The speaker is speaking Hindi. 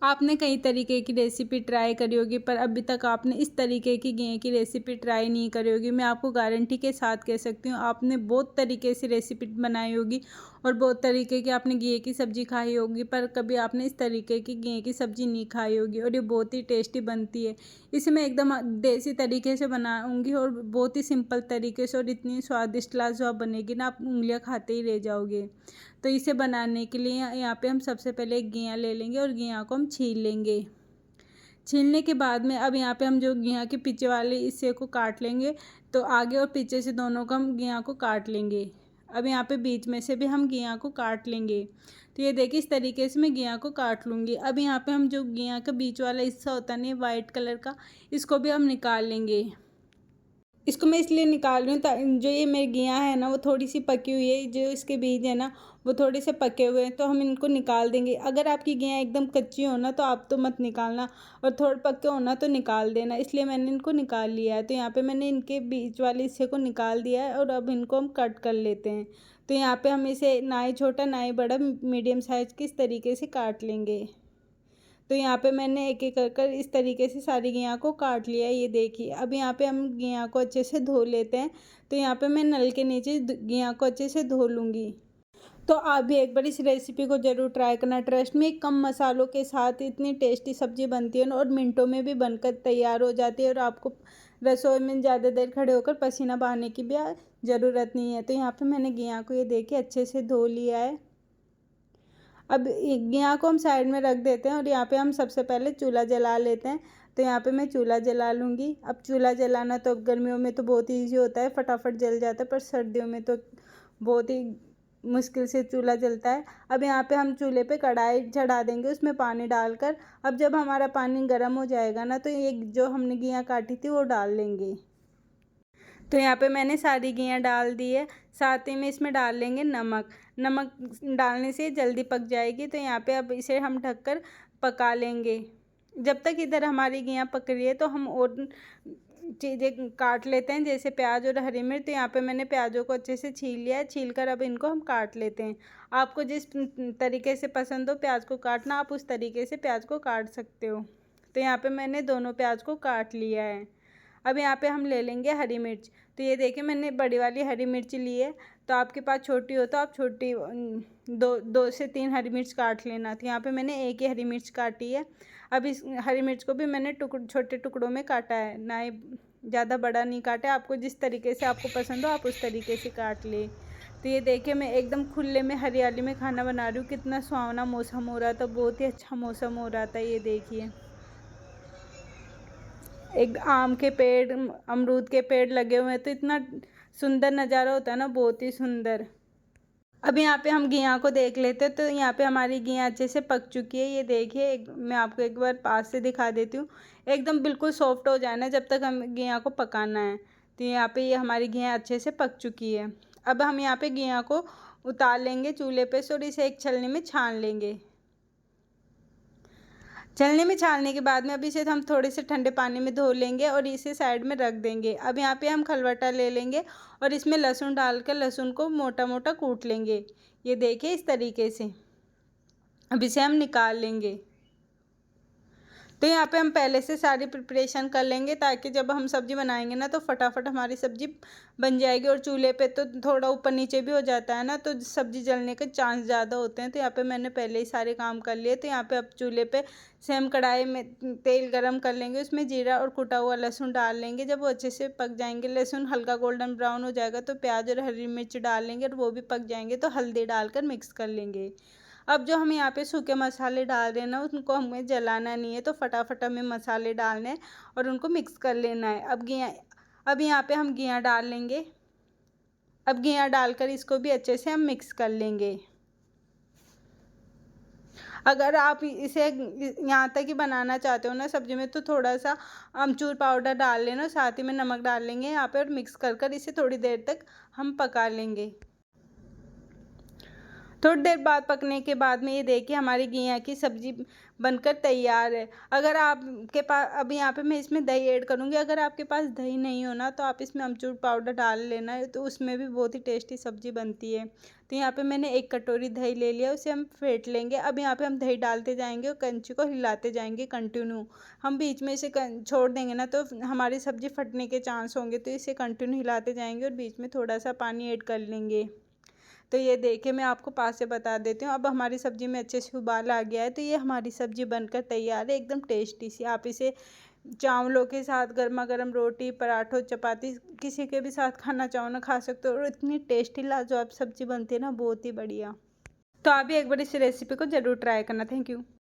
आपने कई तरीके की रेसिपी ट्राई करी होगी, पर अभी तक आपने इस तरीके की घी की रेसिपी ट्राई नहीं करी होगी। मैं आपको गारंटी के साथ कह सकती हूँ, आपने बहुत तरीके से रेसिपी बनाई होगी और बहुत तरीके की आपने घी की सब्ज़ी खाई होगी, पर कभी आपने इस तरीके की घी की सब्ज़ी नहीं खाई होगी और ये बहुत ही टेस्टी बनती है। इसे मैं एकदम देसी तरीके से बनाऊँगी और बहुत ही सिंपल तरीके से, और इतनी स्वादिष्ट लाजवाब बनेगी ना, आप उँगलियाँ खाते ही रह जाओगे। तो इसे बनाने के लिए यहाँ पे हम सबसे पहले एक घिया ले लेंगे और घिया को हम छील लेंगे। छीलने के बाद में अब यहाँ पे हम जो घिया के पीछे वाले हिस्से को काट लेंगे, तो आगे और पीछे से दोनों को हम घिया को काट लेंगे। अब यहाँ पे बीच में से भी हम घिया को काट लेंगे। तो ये देखिए, इस तरीके से मैं घिया को काट लूँगी। अब यहाँ पे हम जो घिया का बीच वाला हिस्सा होता नहीं, वाइट कलर का, इसको भी हम निकाल लेंगे। इसको मैं इसलिए निकाल रही हूँ जो ये मेरी घिया है ना, वो थोड़ी सी पकी हुई है, जो इसके बीज है ना वो थोड़े से पके हुए हैं, तो हम इनको निकाल देंगे। अगर आपकी घिया एकदम कच्ची हो ना तो आप तो मत निकालना, और थोड़े पक्के हो ना तो निकाल देना। इसलिए मैंने इनको निकाल लिया है। तो यहाँ पे मैंने इनके बीच वाले हिस्से को निकाल दिया है और अब इनको हम कट कर लेते हैं। तो यहाँ पे हम इसे ना ही छोटा ना ही बड़ा, मीडियम साइज़ के इस तरीके से काट लेंगे। तो यहाँ पे मैंने एक एक कर इस तरीके से सारी घिया को काट लिया है, ये देखिए। अब यहाँ पे हम घिया को अच्छे से धो लेते हैं। तो यहाँ पे मैं नल के नीचे घिया को अच्छे से धो लूँगी। तो आप भी एक बार इस रेसिपी को ज़रूर ट्राई करना। ट्रस्ट में, कम मसालों के साथ इतनी टेस्टी सब्ज़ी बनती है ना, और मिनटों में भी बनकर तैयार हो जाती है, और आपको रसोई में ज़्यादा देर खड़े होकर पसीना बहाने की भी ज़रूरत नहीं है। तो यहाँ पे मैंने घिया को ये देखिए अच्छे से धो लिया है। अब घिया को हम साइड में रख देते हैं और यहाँ पे हम सबसे पहले चूल्हा जला लेते हैं। तो यहाँ पे मैं चूल्हा जला लूँगी। अब चूल्हा जलाना तो अब गर्मियों में तो बहुत ही ईजी होता है, फटाफट जल जाता है, पर सर्दियों में तो बहुत ही मुश्किल से चूल्हा जलता है। अब यहाँ पे हम चूल्हे पे कढ़ाई चढ़ा देंगे, उसमें पानी डालकर। अब जब हमारा पानी गर्म हो जाएगा ना, तो ये जो हमने घिया काटी थी वो डाल लेंगे। तो यहाँ पे मैंने सारी घिया डाल दी है। साथ ही में इसमें डाल लेंगे नमक। नमक डालने से जल्दी पक जाएगी। तो यहाँ पे अब इसे हम ढककर पका लेंगे। जब तक इधर हमारी घिया पक रही है तो हम और चीज़ें काट लेते हैं, जैसे प्याज और हरी मिर्च। तो यहाँ पे मैंने प्याजों को अच्छे से छील लिया है। छील कर अब इनको हम काट लेते हैं। आपको जिस तरीके से पसंद हो प्याज को काटना, आप उस तरीके से प्याज को काट सकते हो। तो यहाँ पे मैंने दोनों प्याज को काट लिया है। अब यहाँ पे हम ले लेंगे हरी मिर्च। तो ये देखिए, मैंने बड़ी वाली हरी मिर्च ली है। तो आपके पास छोटी हो तो आप छोटी दो से तीन हरी मिर्च काट लेना। तो यहाँ पे मैंने एक ही हरी मिर्च काटी है। अब इस हरी मिर्च को भी मैंने छोटे टुकड़ों में काटा है, ना ही ज़्यादा बड़ा नहीं काटा है। आपको जिस तरीके से आपको पसंद हो आप उस तरीके से काट ले। तो ये देखिए, मैं एकदम खुले में हरियाली में खाना बना रही हूँ। कितना सुहावना मौसम हो रहा था, बहुत ही अच्छा मौसम हो रहा था। ये देखिए, एक आम के पेड़, अमरूद के पेड़ लगे हुए हैं, तो इतना सुंदर नज़ारा होता है ना, बहुत ही सुंदर। अब यहाँ पे हम घिया को देख लेते हैं। तो यहाँ पे हमारी घिया अच्छे से पक चुकी है। ये देखिए, मैं आपको एक बार पास से दिखा देती हूँ। एकदम बिल्कुल सॉफ्ट हो जाना जब तक हम घिया को पकाना है। तो यहाँ पे ये हमारी घिया अच्छे से पक चुकी है। अब हम यहाँ पे घिया को उतार लेंगे चूल्हे पे से और इसे एक छलनी में छान लेंगे। छलनी में छानने के बाद में अब इसे हम थोड़े से ठंडे पानी में धो लेंगे और इसे साइड में रख देंगे। अब यहाँ पे हम खलबट्टा ले लेंगे और इसमें लहसुन डालकर लहसुन को मोटा मोटा कूट लेंगे। ये देखिए, इस तरीके से। अब इसे हम निकाल लेंगे। तो यहाँ पे हम पहले से सारी प्रिपरेशन कर लेंगे, ताकि जब हम सब्ज़ी बनाएंगे ना तो फटाफट हमारी सब्ज़ी बन जाएगी। और चूल्हे पे तो थोड़ा ऊपर नीचे भी हो जाता है ना, तो सब्ज़ी जलने के चांस ज़्यादा होते हैं। तो यहाँ पे मैंने पहले ही सारे काम कर लिए। तो यहाँ पे अब चूल्हे पे से हम कढ़ाई में तेल गरम कर लेंगे, उसमें जीरा और कुटा हुआ लहसुन डाल लेंगे। जब वो अच्छे से पक जाएंगे, लहसुन हल्का गोल्डन ब्राउन हो जाएगा, तो प्याज और हरी मिर्च डाल लेंगे और वो भी पक जाएंगे तो हल्दी डालकर मिक्स कर लेंगे। अब जो हम यहाँ पे सूखे मसाले डाल रहे हैं ना, उनको हमें जलाना नहीं है, तो फटाफट हमें मसाले डालने हैं और उनको मिक्स कर लेना है। अब यहाँ पे हम घिया डाल लेंगे। अब घिया डालकर इसको भी अच्छे से हम मिक्स कर लेंगे। अगर आप इसे यहाँ तक ही बनाना चाहते हो ना सब्ज़ी में, तो थोड़ा सा अमचूर पाउडर डाल लेना, साथ ही में नमक डाल लेंगे यहाँ पे और मिक्स कर कर इसे थोड़ी देर तक हम पका लेंगे। थोड़ी देर बाद पकने के बाद में ये देखिए, हमारी घिया की सब्ज़ी बनकर तैयार है। अगर आपके पास, अभी यहाँ पे मैं इसमें दही ऐड करूँगी, अगर आपके पास दही नहीं हो ना तो आप इसमें अमचूर पाउडर डाल लेना, तो उसमें भी बहुत ही टेस्टी सब्ज़ी बनती है। तो यहाँ पे मैंने 1 कटोरी दही ले लिया, उसे हम फेंट लेंगे। अब यहाँ पे हम दही डालते जाएंगे और कंची को हिलाते जाएंगे कंटिन्यू। हम बीच में इसे छोड़ देंगे ना तो हमारी सब्ज़ी फटने के चांस होंगे, तो इसे कंटिन्यू हिलाते जाएंगे और बीच में थोड़ा सा पानी ऐड कर लेंगे। तो ये देखिए मैं आपको पास से बता देती हूँ। अब हमारी सब्ज़ी में अच्छे से उबाल आ गया है, तो ये हमारी सब्ज़ी बनकर तैयार है, एकदम टेस्टी सी। आप इसे चावलों के साथ, गर्मा गर्म रोटी, पराठों, चपाती, किसी के भी साथ खाना चाहो ना खा सकते हो, और इतनी टेस्टी लाजवाब सब्ज़ी बनती है ना, बहुत ही बढ़िया। तो आप भी एक बार इस रेसिपी को ज़रूर ट्राई करना। Thank you.